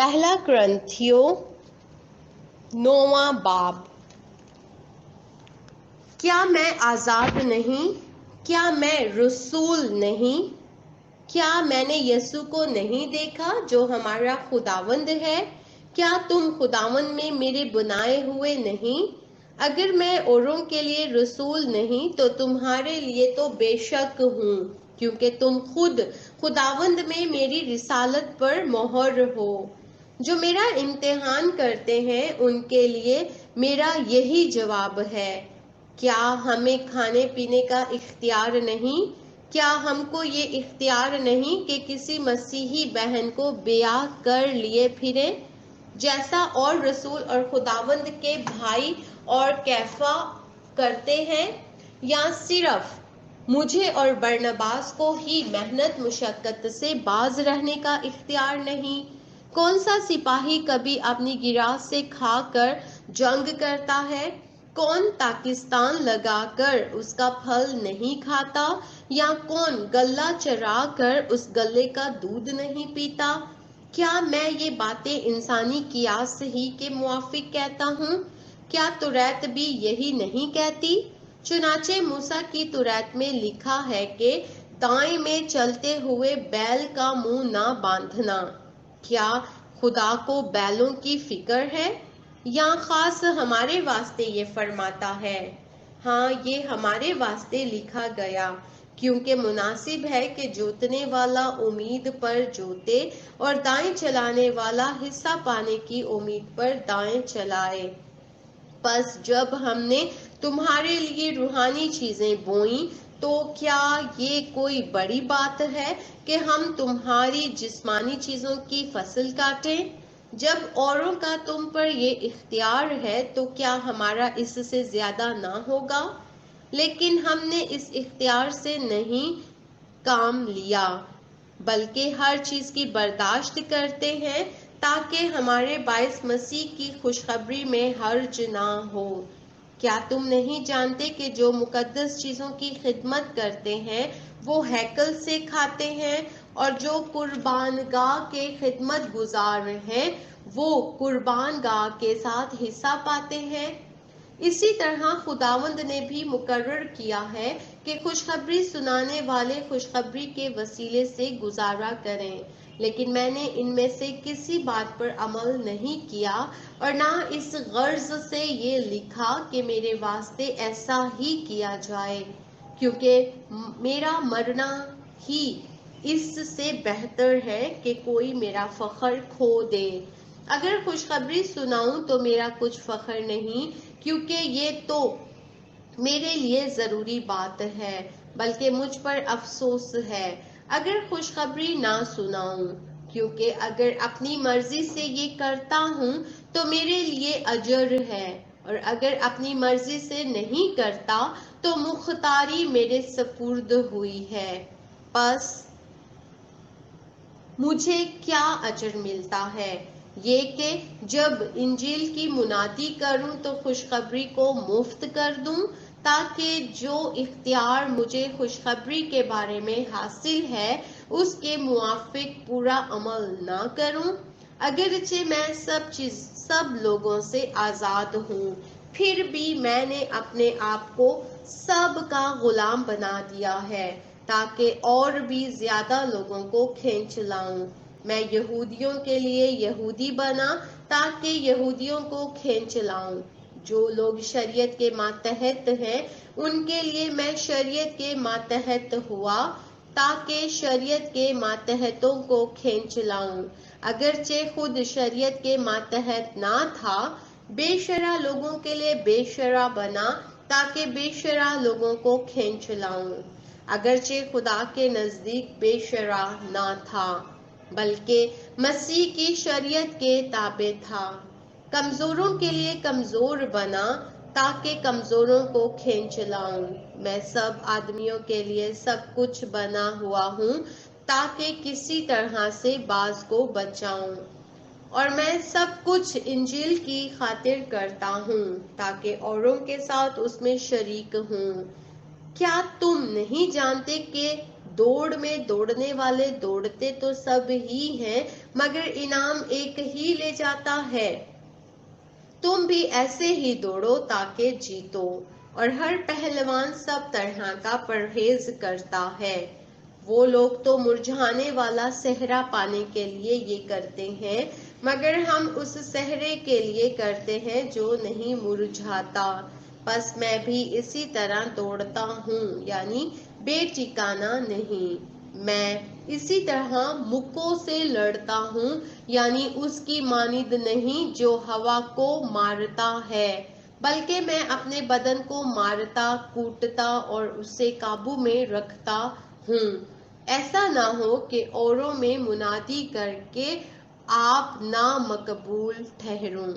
پہلا کرنتھیوں 9واں باب۔ کیا میں آزاد نہیں؟ کیا میں رسول نہیں؟ کیا میں نے یسوع کو نہیں دیکھا جو ہمارا خداوند ہے؟ کیا تم خداوند میں میرے بنائے ہوئے نہیں؟ اگر میں اوروں کے لیے رسول نہیں تو تمہارے لیے تو بے شک ہوں، کیونکہ تم خود خداوند میں میری رسالت پر مہر ہو۔ جو میرا امتحان کرتے ہیں ان کے لیے میرا یہی جواب ہے۔ کیا ہمیں کھانے پینے کا اختیار نہیں؟ کیا ہم کو یہ اختیار نہیں کہ کسی مسیحی بہن کو بیعہ کر لیے پھریں، جیسا اور رسول اور خداوند کے بھائی اور کیفا کرتے ہیں؟ یا صرف مجھے اور برنباس کو ہی محنت مشقت سے باز رہنے کا اختیار نہیں؟ کون سا سپاہی کبھی اپنی گراس سے کھا کر جنگ کرتا ہے؟ کون تاکستان لگا کر اس کا پھل نہیں کھاتا؟ یا کون غلہ چرا کر اس غلے کا دودھ نہیں پیتا؟ کیا میں یہ باتیں انسانی قیاس ہی کے موافق کہتا ہوں؟ کیا توریت بھی یہی نہیں کہتی؟ چنانچہ موسیٰ کی توریت میں لکھا ہے کہ دائیں میں چلتے ہوئے بیل کا منہ نہ باندھنا۔ کیا خدا کو بیلوں کی فکر ہے؟ یا خاص ہمارے واسطے یہ فرماتا ہے؟ ہاں، یہ ہمارے واسطے لکھا گیا، کیونکہ مناسب ہے کہ جوتنے والا امید پر جوتے اور دائیں چلانے والا حصہ پانے کی امید پر دائیں چلائے۔ پس جب ہم نے تمہارے لیے روحانی چیزیں بوئیں تو کیا یہ کوئی بڑی بات ہے کہ ہم تمہاری جسمانی چیزوں کی فصل کاٹیں؟ جب اوروں کا تم پر یہ اختیار ہے تو کیا ہمارا اس سے زیادہ نہ ہوگا؟ لیکن ہم نے اس اختیار سے نہیں کام لیا، بلکہ ہر چیز کی برداشت کرتے ہیں تاکہ ہمارے باعث مسیح کی خوشخبری میں حرج نہ ہو۔ کیا تم نہیں جانتے کہ جو مقدس چیزوں کی خدمت کرتے ہیں وہ ہیکل سے کھاتے ہیں، اور جو قربان گاہ کے خدمت گزار ہیں وہ قربان گاہ کے ساتھ حصہ پاتے ہیں؟ اسی طرح خداوند نے بھی مقرر کیا ہے کہ خوشخبری سنانے والے خوشخبری کے وسیلے سے گزارا کریں، لیکن میں نے ان میں سے کسی بات پر عمل نہیں کیا، اور نہ اس غرض سے یہ لکھا کہ میرے واسطے ایسا ہی کیا جائے، کیونکہ میرا مرنا ہی اس سے بہتر ہے کہ کوئی میرا فخر کھو دے۔ اگر خوشخبری سناؤں تو میرا کچھ فخر نہیں، کیونکہ یہ تو میرے لیے ضروری بات ہے، بلکہ مجھ پر افسوس ہے اگر خوشخبری نہ سناؤں، کیونکہ اگر اپنی مرضی سے یہ کرتا ہوں تو میرے لیے اجر ہے، اور اگر اپنی مرضی سے نہیں کرتا تو مختاری میرے سپرد ہوئی ہے۔ پس مجھے کیا اجر ملتا ہے؟ یہ کہ جب انجیل کی منادی کروں تو خوشخبری کو مفت کر دوں، تاکہ جو اختیار مجھے خوشخبری کے بارے میں حاصل ہے اس کے موافق پورا عمل نہ کروں۔ اگرچہ میں سب لوگوں سے آزاد ہوں، پھر بھی میں نے اپنے آپ کو سب کا غلام بنا دیا ہے تاکہ اور بھی زیادہ لوگوں کو کھینچ لاؤں۔ میں یہودیوں کے لیے یہودی بنا تاکہ یہودیوں کو کھینچ لاؤں۔ جو لوگ شریعت کے ماتحت ہیں ان کے لیے میں شریعت کے ماتحت ہوا تاکہ شریعت کے ماتحتوں کو کھینچ لاؤں۔ اگرچہ خود شریعت کے ماتحت نہ تھا، بے شرع لوگوں کے لیے بے شرع بنا تاکہ بے شرع لوگوں کو کھینچ لاؤں۔ اگرچہ خدا کے نزدیک بے شرع نہ تھا، بلکہ مسیح کی شریعت کے تابع تھا۔ کمزوروں کے لیے کمزور بنا تاکہ کمزوروں کو کھینچ لاؤں۔ میں سب آدمیوں کے لیے سب کچھ بنا ہوا ہوں تاکہ کسی طرح سے بعض کو بچاؤں، اور میں سب کچھ انجیل کی خاطر کرتا ہوں تاکہ اوروں کے ساتھ اس میں شریک ہوں۔ کیا تم نہیں جانتے کہ دوڑ میں دوڑنے والے دوڑتے تو سب ہی ہیں مگر انعام ایک ہی لے جاتا ہے۔ تم بھی ایسے ہی دوڑو تاکہ جیتو، اور ہر پہلوان سب طرح کا پرہیز کرتا ہے۔ وہ لوگ تو مرجھانے والا صحرا پانے کے لیے یہ کرتے ہیں، مگر ہم اس صحرے کے لیے کرتے ہیں جو نہیں مرجھاتا۔ بس میں بھی اسی طرح دوڑتا ہوں، یعنی بے ٹھکانہ نہیں۔ میں اسی طرح مکوں سے لڑتا ہوں، یعنی اس کی مانند نہیں جو ہوا کو مارتا ہے، بلکہ میں اپنے بدن کو مارتا، کوٹتا اور اسے قابو میں رکھتا ہوں، ایسا نہ ہو کہ اوروں میں منادی کر کے آپ نامقبول ٹھہروں۔